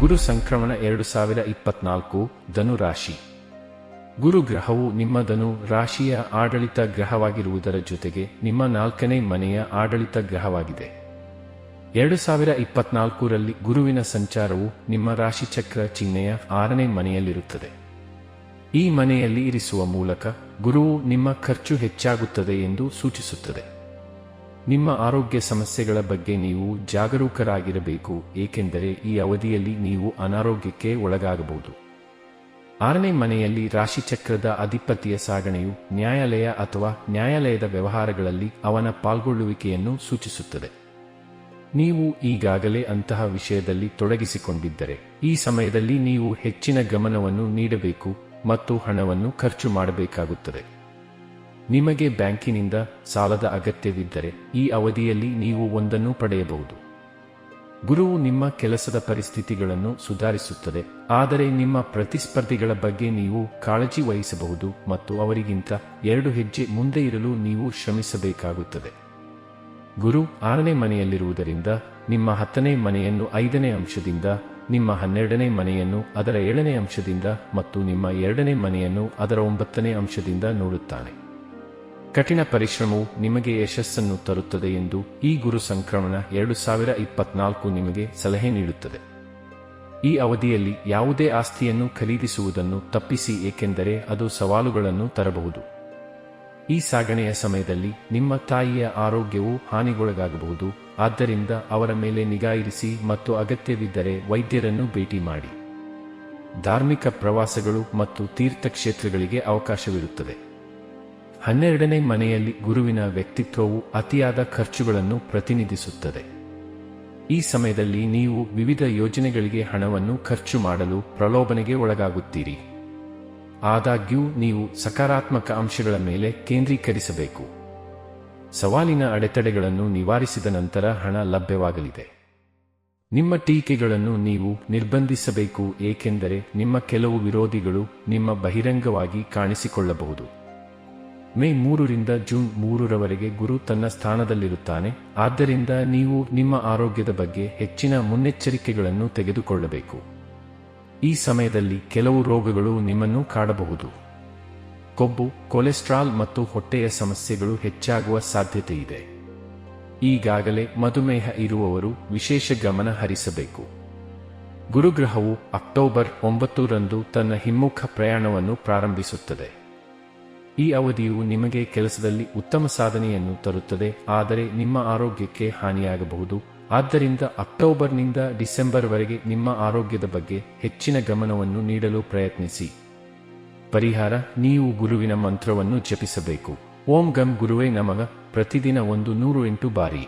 ಗುರು ಸಂಕ್ರಮಣ 2024 ಧನು ರಾಶಿ. ಗುರು ಗ್ರಹವು ನಿಮ್ಮ ಧನು ರಾಶಿಯ ಆಡಳಿತ ಗ್ರಹವಾಗಿರುವುದರ ಜೊತೆಗೆ ನಿಮ್ಮ 4ನೇ ಮನೆಯ ಆಡಳಿತ ಗ್ರಹವಾಗಿದೆ. 2024ರಲ್ಲಿ ಗುರುವಿನ ಸಂಚಾರವು ನಿಮ್ಮ ರಾಶಿಚಕ್ರ ಚಿಹ್ನೆಯ 6ನೇ ಮನೆಯಲ್ಲಿರುತ್ತದೆ. ಈ ಮನೆಯಲ್ಲಿ ಇರಿಸುವ ಮೂಲಕ ಗುರುವು ನಿಮ್ಮ ಖರ್ಚು ಹೆಚ್ಚಾಗುತ್ತದೆ ಎಂದು ಸೂಚಿಸುತ್ತದೆ. ನಿಮ್ಮ ಆರೋಗ್ಯ ಸಮಸ್ಯೆಗಳ ಬಗ್ಗೆ ನೀವು ಜಾಗರೂಕರಾಗಿರಬೇಕು, ಏಕೆಂದರೆ ಈ ಅವಧಿಯಲ್ಲಿ ನೀವು ಅನಾರೋಗ್ಯಕ್ಕೆ ಒಳಗಾಗಬಹುದು. 6ನೇ ಮನೆಯಲ್ಲಿ ರಾಶಿಚಕ್ರದ ಅಧಿಪತಿಯ ಸಾಗಣೆಯು ನ್ಯಾಯಾಲಯ ಅಥವಾ ನ್ಯಾಯಾಲಯದ ವ್ಯವಹಾರಗಳಲ್ಲಿ ಅವನ ಪಾಲ್ಗೊಳ್ಳುವಿಕೆಯನ್ನು ಸೂಚಿಸುತ್ತದೆ. ನೀವು ಈಗಾಗಲೇ ಅಂತಹ ವಿಷಯದಲ್ಲಿ ತೊಡಗಿಸಿಕೊಂಡಿದ್ದರೆ ಈ ಸಮಯದಲ್ಲಿ ನೀವು ಹೆಚ್ಚಿನ ಗಮನವನ್ನು ನೀಡಬೇಕು ಮತ್ತು ಹಣವನ್ನು ಖರ್ಚು ಮಾಡಬೇಕಾಗುತ್ತದೆ. ನಿಮಗೆ ಬ್ಯಾಂಕಿನಿಂದ ಸಾಲದ ಅಗತ್ಯವಿದ್ದರೆ ಈ ಅವಧಿಯಲ್ಲಿ ನೀವು ಒಂದನ್ನು ಪಡೆಯಬಹುದು. ಗುರುವು ನಿಮ್ಮ ಕೆಲಸದ ಪರಿಸ್ಥಿತಿಗಳನ್ನು ಸುಧಾರಿಸುತ್ತದೆ, ಆದರೆ ನಿಮ್ಮ ಪ್ರತಿಸ್ಪರ್ಧಿಗಳ ಬಗ್ಗೆ ನೀವು ಕಾಳಜಿ ವಹಿಸಬಹುದು ಮತ್ತು ಅವರಿಗಿಂತ 2 ಹೆಜ್ಜೆ ಮುಂದೆ ಇರಲು ನೀವು ಶ್ರಮಿಸಬೇಕಾಗುತ್ತದೆ. ಗುರು 6ನೇ ಮನೆಯಲ್ಲಿರುವುದರಿಂದ ನಿಮ್ಮ 10ನೇ ಮನೆಯನ್ನು 5ನೇ ಅಂಶದಿಂದ, ನಿಮ್ಮ 12ನೇ ಮನೆಯನ್ನು ಅದರ 7ನೇ ಅಂಶದಿಂದ ಮತ್ತು ನಿಮ್ಮ 2ನೇ ಮನೆಯನ್ನು ಅದರ 9ನೇ ಅಂಶದಿಂದ ನೋಡುತ್ತಾನೆ. ಕಠಿಣ ಪರಿಶ್ರಮವು ನಿಮಗೆ ಯಶಸ್ಸನ್ನು ತರುತ್ತದೆ ಎಂದು ಈ ಗುರು ಸಂಕ್ರಮಣ 2024 ನಿಮಗೆ ಸಲಹೆ ನೀಡುತ್ತದೆ. ಈ ಅವಧಿಯಲ್ಲಿ ಯಾವುದೇ ಆಸ್ತಿಯನ್ನು ಖರೀದಿಸುವುದನ್ನು ತಪ್ಪಿಸಿ, ಏಕೆಂದರೆ ಅದು ಸವಾಲುಗಳನ್ನು ತರಬಹುದು. ಈ ಸಾಗಣೆಯ ಸಮಯದಲ್ಲಿ ನಿಮ್ಮ ತಾಯಿಯ ಆರೋಗ್ಯವು ಹಾನಿಗೊಳಗಾಗಬಹುದು, ಆದ್ದರಿಂದ ಅವರ ಮೇಲೆ ನಿಗಾ ಇರಿಸಿ ಮತ್ತು ಅಗತ್ಯವಿದ್ದರೆ ವೈದ್ಯರನ್ನು ಭೇಟಿ ಮಾಡಿ. ಧಾರ್ಮಿಕ ಪ್ರವಾಸಗಳು ಮತ್ತು ತೀರ್ಥಕ್ಷೇತ್ರಗಳಿಗೆ ಅವಕಾಶವಿರುತ್ತದೆ. 12ನೇ ಮನೆಯಲ್ಲಿ ಗುರುವಿನ ವ್ಯಕ್ತಿತ್ವವು ಅತಿಯಾದ ಖರ್ಚುಗಳನ್ನು ಪ್ರತಿನಿಧಿಸುತ್ತದೆ. ಈ ಸಮಯದಲ್ಲಿ ನೀವು ವಿವಿಧ ಯೋಜನೆಗಳಿಗೆ ಹಣವನ್ನು ಖರ್ಚು ಮಾಡಲು ಪ್ರಲೋಭನೆಗೆ ಒಳಗಾಗುತ್ತೀರಿ. ಆದಾಗ್ಯೂ ನೀವು ಸಕಾರಾತ್ಮಕ ಅಂಶಗಳ ಮೇಲೆ ಕೇಂದ್ರೀಕರಿಸಬೇಕು. ಸವಾಲಿನ ಅಡೆತಡೆಗಳನ್ನು ನಿವಾರಿಸಿದ ನಂತರ ಹಣ ಲಭ್ಯವಾಗಲಿದೆ. ನಿಮ್ಮ ಟೀಕೆಗಳನ್ನು ನೀವು ನಿರ್ಬಂಧಿಸಬೇಕು, ಏಕೆಂದರೆ ನಿಮ್ಮ ಕೆಲವು ವಿರೋಧಿಗಳು ನಿಮ್ಮ ಬಹಿರಂಗವಾಗಿ ಕಾಣಿಸಿಕೊಳ್ಳಬಹುದು. ಮೇ 3 ರಿಂದ ಜೂನ್ 3ರವರೆಗೆ ಗುರು ತನ್ನ ಸ್ಥಾನದಲ್ಲಿರುತ್ತಾನೆ, ಆದ್ದರಿಂದ ನೀವು ನಿಮ್ಮ ಆರೋಗ್ಯದ ಬಗ್ಗೆ ಹೆಚ್ಚಿನ ಮುನ್ನೆಚ್ಚರಿಕೆಗಳನ್ನು ತೆಗೆದುಕೊಳ್ಳಬೇಕು. ಈ ಸಮಯದಲ್ಲಿ ಕೆಲವು ರೋಗಗಳು ನಿಮ್ಮನ್ನು ಕಾಡಬಹುದು. ಕೊಬ್ಬು, ಕೊಲೆಸ್ಟ್ರಾಲ್ ಮತ್ತು ಹೊಟ್ಟೆಯ ಸಮಸ್ಯೆಗಳು ಹೆಚ್ಚಾಗುವ ಸಾಧ್ಯತೆಯಿದೆ. ಈಗಾಗಲೇ ಮಧುಮೇಹ ಇರುವವರು ವಿಶೇಷ ಗಮನ ಹರಿಸಬೇಕು. ಗುರುಗ್ರಹವು ಅಕ್ಟೋಬರ್ 9ರಂದು ತನ್ನ ಹಿಮ್ಮುಖ ಪ್ರಯಾಣವನ್ನು ಪ್ರಾರಂಭಿಸುತ್ತದೆ. ಈ ಅವಧಿಯು ನಿಮಗೆ ಕೆಲಸದಲ್ಲಿ ಉತ್ತಮ ಸಾಧನೆಯನ್ನು ತರುತ್ತದೆ, ಆದರೆ ನಿಮ್ಮ ಆರೋಗ್ಯಕ್ಕೆ ಹಾನಿಯಾಗಬಹುದು. ಆದ್ದರಿಂದ ಅಕ್ಟೋಬರ್ನಿಂದ ಡಿಸೆಂಬರ್ವರೆಗೆ ನಿಮ್ಮ ಆರೋಗ್ಯದ ಬಗ್ಗೆ ಹೆಚ್ಚಿನ ಗಮನವನ್ನು ನೀಡಲು ಪ್ರಯತ್ನಿಸಿ. ಪರಿಹಾರ: ನೀವು ಗುರುವಿನ ಮಂತ್ರವನ್ನು ಜಪಿಸಬೇಕು. ಓಂ ಗಂ ಗುರುವೇ ನಮಃ ಪ್ರತಿದಿನ 108 ಬಾರಿ.